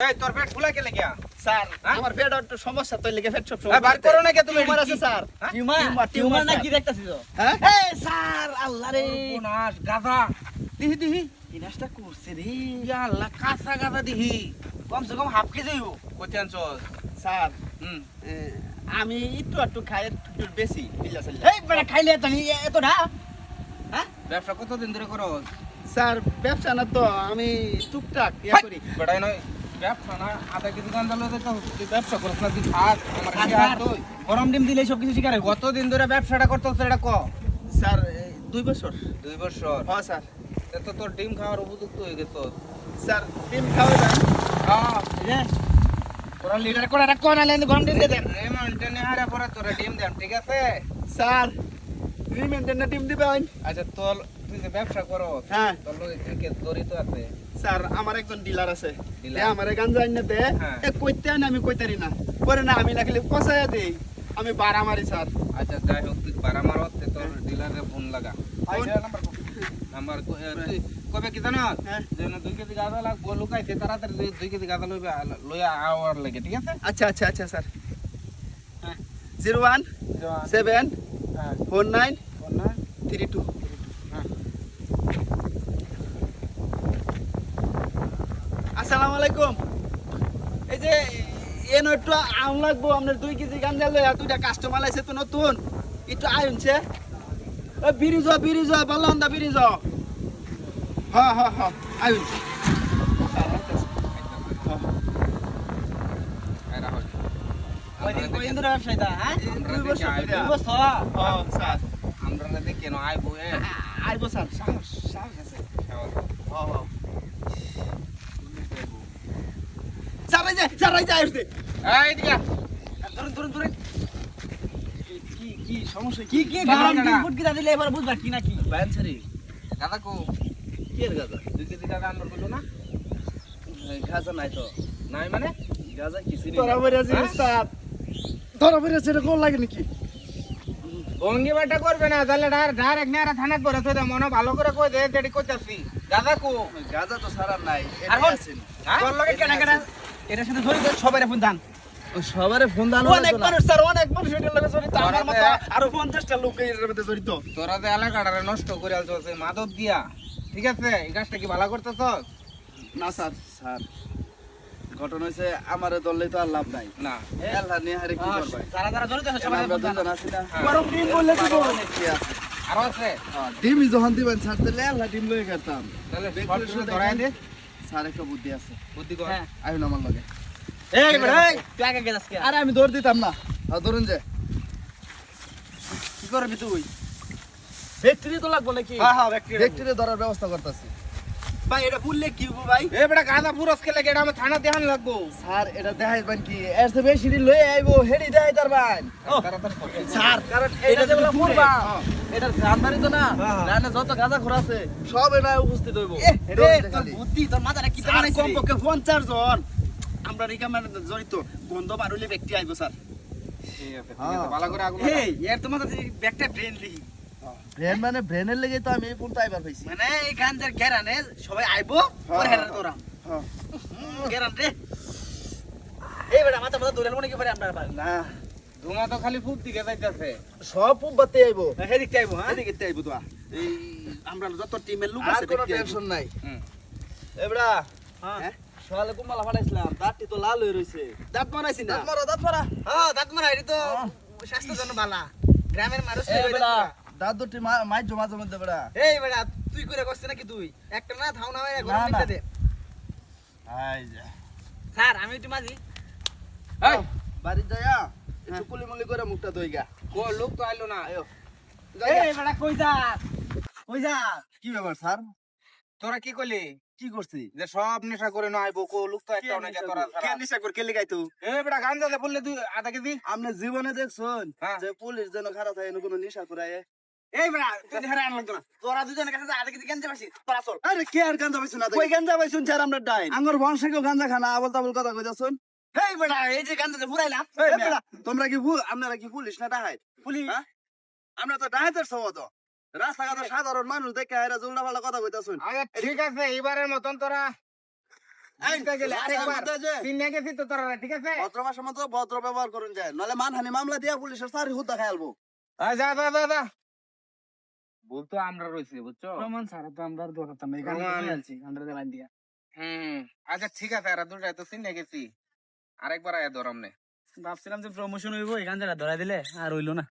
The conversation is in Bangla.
এই তোর পেট ফুলা কে লাগিয়া স্যার আমার পেট একটু সমস্যা তো লেগে পেট সব সময় বার করো না কে তুমি টিউমার আছে স্যার টিউমার না কি দেখতাছিস হ্যাঁ এই স্যার আল্লাহ রে পুনাস গাধা দিহি দিহি ইনাসটা করছে রে ইয়া আল্লাহ কাঁচা গাধা দিহি কমসে কম হাফ কেজি হইব কইতে আনছস স্যার হুম আমি একটু খাই একটু বেশি বিল্লা সাল্লা এই বেটা খাইলে তুমি এত না হ্যাঁ ব্যবসা কতদিন ধরে করস স্যার ব্যবসা না তো আমি টুকটাক করি বেটাই নয় ব্যবসা না আধা কেজি গাঁজা লইতে তো তুই ব্যবসা করছ না তুই থাক আমার থাক, কি থাক। হাত তুই গরম ডিম দিলে সব কিছু শিকারে কতদিন ধরে ব্যবসাটা করতেছ এটা ক স্যার 2 বছর 2 বছর হ্যাঁ স্যার এত তোর ডিম খাওয়ার উপযুক্ত হয়ে গেছস স্যার ডিম খাওয়াবেন হ্যাঁ তোরা লিডার করে রাখ কোন আলেন গরম ডিম দিয়ে দেন রেমন্টনে হারা পরে তোরা ডিম দেন ঠিক আছে স্যার রিমেন্টেন ডিম দিবেন আচ্ছা তোর তুই যে ব্যবসা করো হ্যাঁ তোর লগে কে জড়িত আছে স্যার আমার একজন ডিলার আছে Dealer? আমারে গাঞ্জা আইনা দে হ্যাঁ। এ কইতে না আমি কইতারি না পরে না আমি না খালি কষায়া দেই আমি বাড়া মারি স্যার আচ্ছা যাই হোক তুই বারা মারত তোর ডিলারে ফোন লাগা নাম্বার তুই কবে কি জানো হ্যাঁ। যেন 2 কেজি গাঁজা লাগবো লুকাইছে তাড়াতাড়ি 2 কেজি গাঁজা লইয়া আওয়ার লাগে ঠিক আছে আচ্ছা স্যার হ্যাঁ 01 7 হ্যাঁ 49 ফোন না 32 আসসালামু আলাইকুম এই যে এনো একটু আম লাগবো আপনার 2 কেজি গাঞ্জা লইয়া দুইটা কাস্টমার আইছে তো নতুন একটু আইনছে ও বিরি যাও ভালো হন্দা বিরি যাও হ্যাঁ আইন এই রাহুল কয়দিন ধরে ব্যবসায়টা হ্যাঁ 2 বছর আইবো। ধরে। 2 বছর হ্যাঁ স্যার আমরা না দেখে কেন আইবো আইবো স্যার সাহস আছে স্যার এই যে আসছে এই দিকে ধরুন কি সমস্যা কি কি বাবা, গরম ডিম না। ফুটকি দিলে এবার বুঝবা কি না কি বায়ান সারি গাঁজা কো কি এর গাজা 2 কেজি গাঁজা আনবার বললো না গাজা নাই তো নাই মানে গাজা কিছু নেই ধরা পড়েছে হ্যাঁ? স্যার ধরা পড়েছে এটা কোন লাগে নাকি ভঙ্গি বাটা করবে না তাহলে ডাইরেক্ট নেরা থানাত পরে তো মনে ভালো করে কই দে যেটি কইতাছি গাঁজা কো গাজা তো সারা নাই আর হন? হ্যাঁ? তোর লগে কেনা কেনা এটার সাথে জড়িত সবাই ফোন দান সবারে ফোন দানো অনেক মানুষ স্যার অনেক মানুষ এটার লগে জড়িত আমার ধরা মতো দে। আরো 50টা লোক এর মধ্যে জড়িত তোরা যে এলাকাটারে নষ্ট করে আলছস মাদক দিয়া ঠিক আছে এই কাজটা কি ভালো করতেছস না স্যার ঘটনা হইছে আমার দললে তো আর লাভ নাই না আল্লাহ নিয়ে হারে কি করবে যারা যারা জড়িত আছে সবাই আমরা ফোন দান দুজন আছি না হ্যাঁ। গরম ডিম বললে দিব কি আছে আরো আছে ডিম যখন দিবেন স্যার তাহলে আল্লাহ ডিম লয়ে গেতাম তাহলে দেখলে শর্ট শুধু ধরাই দে স্যার একটা বুদ্ধি আছে বুদ্ধি কর হ্যাঁ আইন আমার লগে এই বেটা এই তুই আগে গেছস কে আরে আমি দৌড় দিতাম না ধরুন যে কি করবি তুই ব্যাটারি তো লাগবে নাকি হ্যাঁ ব্যক্তিরে ধরার ব্যবস্থা করতেছি ভাই এটা বললে কি হবো ভাই এ বেটা গাঁজা পুরস খেলে গেটা আমি থানা দেখান লাগবো স্যার এটা দেখাইবেন কি এর চেয়ে বেশি দিন লয়ে আইবো হেডি দেখাই তারবান তাড়াতাড়ি কর। স্যার কারণ এটা যেগুলো পুরবা এটার গান্ধারি তো না হ্যাঁ। রানে যত গাঁজা খোর আছে সব এটা উপস্থিত হইব রে তোর বুদ্ধি তোর মাথাটা কি স্যার বানাইছিস কমপক্ষে 50 জন আমরা রিকামের জড়িত গন্ধ বারুলে ব্যক্তি আইবো স্যার ঠিক আছে ঠিক আছে ভালো করে আগুন এই এর তো মাথাতে ব্যাগটা ব্রেনলি ব্রেন মানে ব্রেনের লেগে তো আমি এই ফোনটা আইবার পাইছি মানে এই গাঞ্জার গেরানে সবাই আইবো পরে হেরার তোরা হ্যাঁ গেরান রে এই বেটা মাথা মাথা দৌড়াল মনে কি পারে আমরা পারি না ধোঁয়া তো খালি ফুট দিকে যাইতাছে সব পুবাতে আইবো হেদিকতে আইবো হ্যাঁ এদিকে আইবো তো এই আমরা যত টিমের লোক আর আছে কোনো টেনশন নাই হুম এবড়া হ্যাঁ সকালে কুমালা ফাটাইছিলাম দাঁতটি তো লাল হয়ে রইছে দাঁত মারাইছি না দাঁত মারা হ্যাঁ দাঁত মারা এটা তো স্বাস্থ্যের জন্য ভালো গ্রামের মানুষ এবড়া দাঁত দুটি মাই জমা জমা দে বড়া এই বেটা তুই করে করছিস নাকি তুই একটা না থাও না হয় গরম না, দিতে না। দে আই যা স্যার আমি একটু মাঝি এই বাড়ি যায়া একটু কুলিমুলি করে মুখটা ধুইগা কো লোক তো আইলো না আয়ো এই বেটা কই যা কই যা কি ব্যাপার স্যার তোরা কি করলি কি করছি যে সব নেশা করে না আইবো কো লোক তো একটা না তোরা কে নিশা কর কে লিগাই তো এ বেটা গাঞ্জা দে বললে তুই আধা কেজি আপনি জীবনে দেখছুন হ্যাঁ। যে পুলিশ যেন খারাপ হয় কোনো নিশা করায় এই বেটা তুই হেরা আন লাগতো না তোরা দুজনের কাছে আধা কেজি কেন যাবাসি তোরা চল আরে কে আর গাঞ্জা পাইছুন না কই গাঞ্জা পাইছুন স্যার আমরা ডাইন আঙ্গুর বংশে কেউ গাঞ্জা খানা আবল তাবল কথা কইতাছুন এই বেটা এই যে গান পুরাইলাম এই বেটা তোমরা কি আপনারা কি পুলিশ না ডাহাইত পুলিশ হ্যাঁ? আমরা তো ডাহাইতের সব তো রাস্তাঘাটে সাধারণ মানুষ দেখে এরা উল্টা পাল্টা কথা কইতাছুন আচ্ছা ঠিক আছে এবারের মতন তোরা জিততে গেলে আরেকবার মধ্যে যে চিনে গেছি তো তোরা, ঠিক আছে? ভদ্র ভাষার মতো ভদ্র ব্যবহার করুন যায়, নলে মানহানি মামলা দিয়া পুলিশের সারি হুদা খাইলবো। যা যা যা যা, ভুল তো আমরা রয়েছি, বুঝছো? প্রমাণ ছাড়া তো আমরা দৌড়াতাম না, এখানে প্রমাণ। খেলছি আমরা লাইন দিয়া। আচ্ছা ঠিক আছে, এরা দুটাই তো চিনে গেছি, আরেকবার আয়া ধরাম নে। ভাবছিলাম যে প্রমোশন হইব, এখান থেকে ধরা দিলে আর হইলো না।